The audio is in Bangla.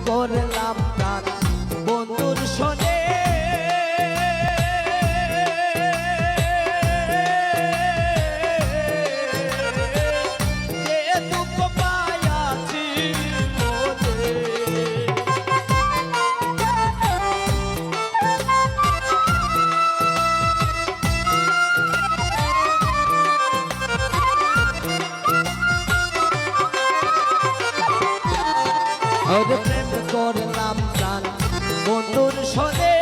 করলাম প্রাণ বন্ধুর শোনে যে দুঃখ পাইয়াছি মনে প্রেম করলাম প্রাণ বন্ধুর শোনে